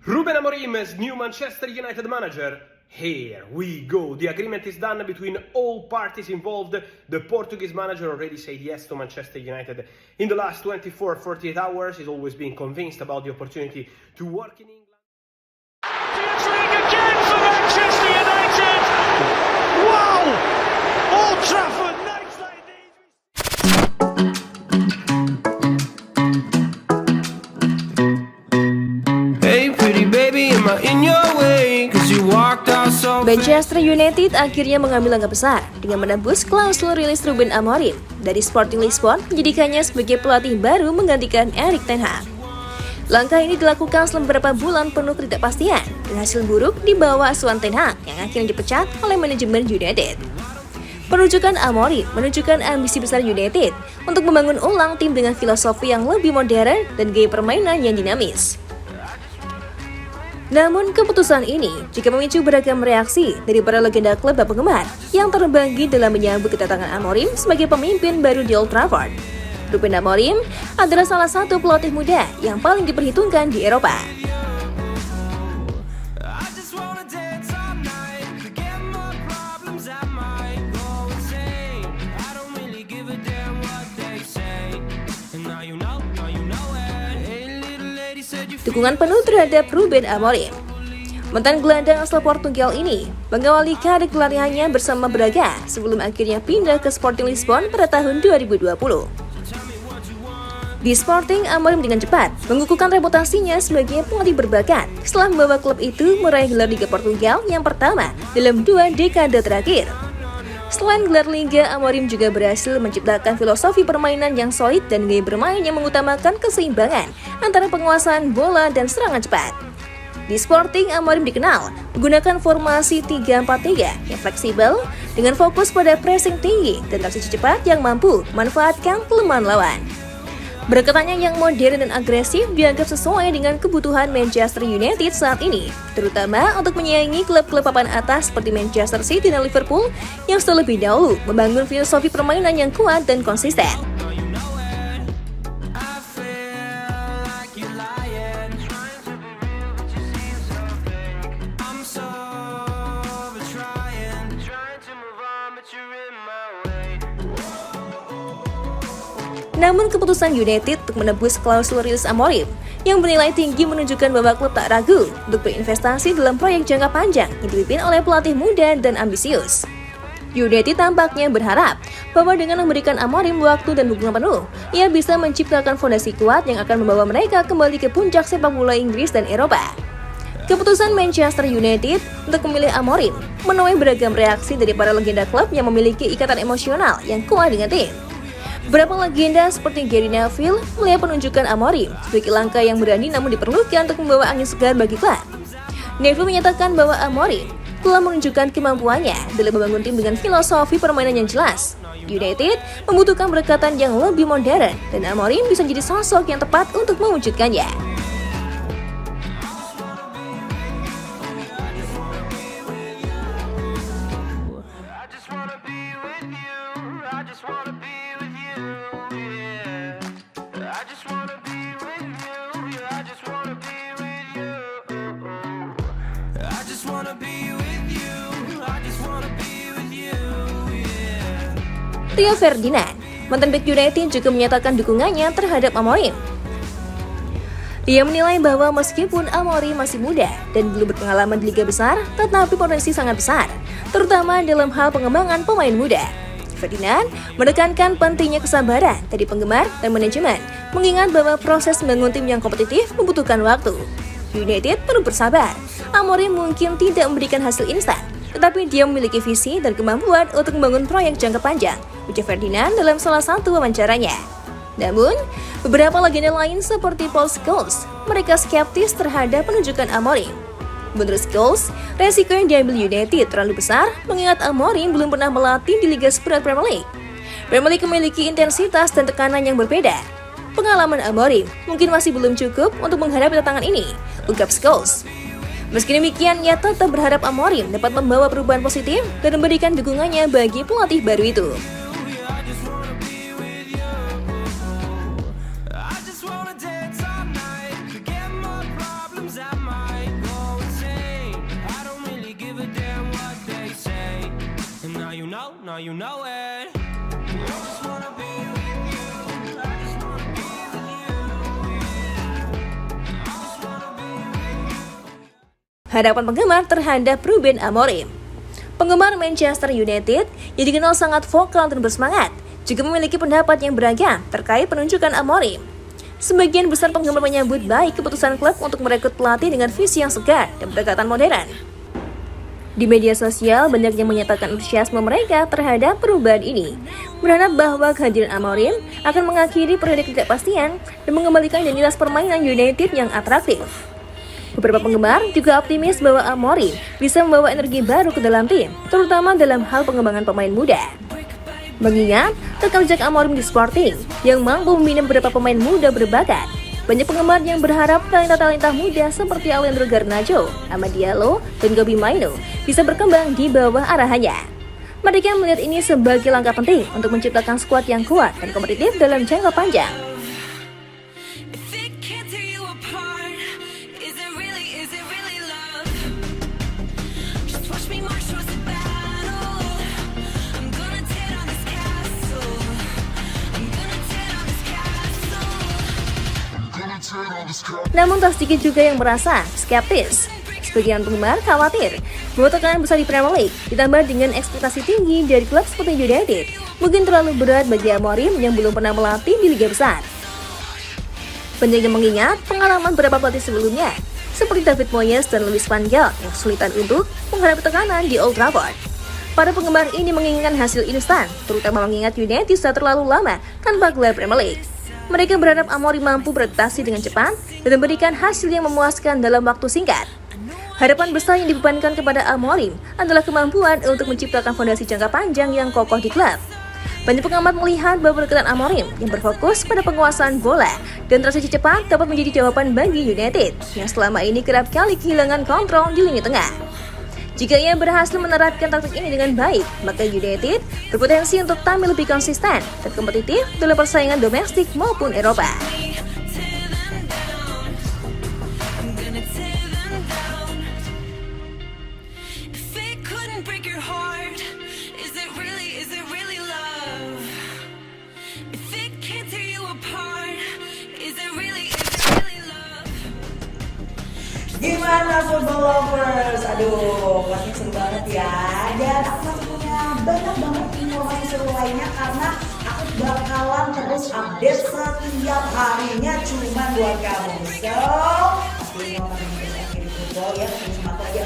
Ruben Amorim as new Manchester United manager. Here we go. The agreement is done between all parties involved. The Portuguese manager already said yes to Manchester United in the last 24-48 hours. He's always been convinced about the opportunity to work in England. Champions League again for Manchester United! Wow! Old Trafford, nights like these. Hey pretty baby, am I in your way? Cause you walked out so Manchester United akhirnya mengambil langkah besar dengan menembus klausul rilis Ruben Amorim dari Sporting Lisbon menjadikannya sebagai pelatih baru menggantikan Erik ten Hag. Langkah ini dilakukan selama beberapa bulan penuh ketidakpastian dan hasil buruk di bawah asuhan ten Hag yang akhirnya dipecat oleh manajemen United. Penunjukan Amorim menunjukkan ambisi besar United untuk membangun ulang tim dengan filosofi yang lebih modern dan gaya permainan yang dinamis. Namun keputusan ini juga memicu beragam reaksi dari para legenda klub dan penggemar yang terbagi dalam menyambut kedatangan Amorim sebagai pemimpin baru di Old Trafford. Ruben Amorim adalah salah satu pelatih muda yang paling diperhitungkan di Eropa. Dukungan penuh terhadap Ruben Amorim. Mantan gelandang asal Portugal ini mengawali karir pelatihannya bersama Braga sebelum akhirnya pindah ke Sporting Lisbon pada tahun 2020. Di Sporting, Amorim dengan cepat mengukuhkan reputasinya sebagai pelatih berbakat setelah membawa klub itu meraih gelar Liga Portugal yang pertama dalam 2 dekade terakhir. Selain gelar Liga, Amorim juga berhasil menciptakan filosofi permainan yang solid dan gaya bermain yang mengutamakan keseimbangan antara penguasaan bola dan serangan cepat. Di Sporting, Amorim dikenal menggunakan formasi 3-4-3 yang fleksibel dengan fokus pada pressing tinggi dan transisi cepat yang mampu memanfaatkan kelemahan lawan. Berkatanya yang modern dan agresif dianggap sesuai dengan kebutuhan Manchester United saat ini, terutama untuk menyaingi klub-klub papan atas seperti Manchester City dan Liverpool yang sudah lebih dahulu membangun filosofi permainan yang kuat dan konsisten. Namun keputusan United untuk menebus klausul rilis Amorim yang bernilai tinggi menunjukkan bahwa klub tak ragu untuk berinvestasi dalam proyek jangka panjang yang dipimpin oleh pelatih muda dan ambisius. United tampaknya berharap bahwa dengan memberikan Amorim waktu dan dukungan penuh, ia bisa menciptakan fondasi kuat yang akan membawa mereka kembali ke puncak sepak bola Inggris dan Eropa. Keputusan Manchester United untuk memilih Amorim menuai beragam reaksi dari para legenda klub yang memiliki ikatan emosional yang kuat dengan tim. Beberapa legenda seperti Gary Neville melihat penunjukan Amorim sebagai langkah yang berani namun diperlukan untuk membawa angin segar bagi klub. Neville menyatakan bahwa Amorim telah menunjukkan kemampuannya dalam membangun tim dengan filosofi permainan yang jelas. United membutuhkan pendekatan yang lebih modern dan Amorim bisa menjadi sosok yang tepat untuk mewujudkannya. Rio Ferdinand, mantan bek United, juga menyatakan dukungannya terhadap Amorim. Ia menilai bahwa meskipun Amorim masih muda dan belum berpengalaman di liga besar, tetapi potensi sangat besar, terutama dalam hal pengembangan pemain muda. Ferdinand menekankan pentingnya kesabaran dari penggemar dan manajemen, mengingat bahwa proses membangun tim yang kompetitif membutuhkan waktu. United perlu bersabar. Amorim mungkin tidak memberikan hasil instan, tetapi dia memiliki visi dan kemampuan untuk membangun proyek jangka panjang, ujar Ferdinand dalam salah satu wawancaranya. Namun, beberapa legenda lain seperti Paul Scholes, mereka skeptis terhadap penunjukan Amorim. Menurut Scholes, resiko yang diambil United terlalu besar mengingat Amorim belum pernah melatih di Liga Super Premier League. Premier League memiliki intensitas dan tekanan yang berbeda. Pengalaman Amorim mungkin masih belum cukup untuk menghadapi tantangan ini, ungkap Scholes. Meski demikian, ia tetap berharap Amorim dapat membawa perubahan positif dan memberikan dukungannya bagi pelatih baru itu. now you know it. Harapan penggemar terhadap Ruben Amorim. Penggemar Manchester United yang dikenal sangat vokal dan bersemangat juga memiliki pendapat yang beragam terkait penunjukan Amorim. Sebagian besar penggemar menyambut baik keputusan klub untuk merekrut pelatih dengan visi yang segar dan pendekatan modern. Di media sosial, banyak yang menyatakan antusiasme mereka terhadap perubahan ini, berharap bahwa kehadiran Amorim akan mengakhiri periode ketidakpastian dan mengembalikan identitas permainan United yang atraktif. Beberapa penggemar juga optimis bahwa Amorim bisa membawa energi baru ke dalam tim, terutama dalam hal pengembangan pemain muda. Mengingat rekam jejak Amorim di Sporting yang mampu membina beberapa pemain muda berbakat, banyak penggemar yang berharap talenta-talenta muda seperti Alejandro Garnacho, Amad Diallo, dan Kobbie Mainoo bisa berkembang di bawah arahannya. Mereka melihat ini sebagai langkah penting untuk menciptakan skuad yang kuat dan kompetitif dalam jangka panjang. Namun tak sedikit juga yang merasa skeptis. Sebagian penggemar khawatir bahwa tekanan besar di Premier League ditambah dengan ekspektasi tinggi dari klub seperti United mungkin terlalu berat bagi Amorim yang belum pernah melatih di liga besar. Banyak yang mengingat pengalaman beberapa pelatih sebelumnya seperti David Moyes dan Louis van Gaal yang kesulitan untuk menghadapi tekanan di Old Trafford. Para penggemar ini menginginkan hasil instan, terutama mengingat United sudah terlalu lama tanpa gelar Premier League. Mereka berharap Amorim mampu beradaptasi dengan cepat dan memberikan hasil yang memuaskan dalam waktu singkat. Harapan besar yang dibebankan kepada Amorim adalah kemampuan untuk menciptakan fondasi jangka panjang yang kokoh di klub. Banyak pengamat melihat bahwa pendekatan Amorim yang berfokus pada penguasaan bola dan transisi cepat dapat menjadi jawaban bagi United yang selama ini kerap kali kehilangan kontrol di lini tengah. Jika ia berhasil menerapkan taktik ini dengan baik, maka United berpotensi untuk tampil lebih konsisten dan kompetitif dalam persaingan domestik maupun Eropa. Gimana football lovers? Aduh, pasti seru banget ya. Dan aku masih punya banyak banget informasi seru lainnya karena aku bakalan terus update setiap harinya cuma buat kamu. So, pastinya nonton video akhir football ya, simak lagi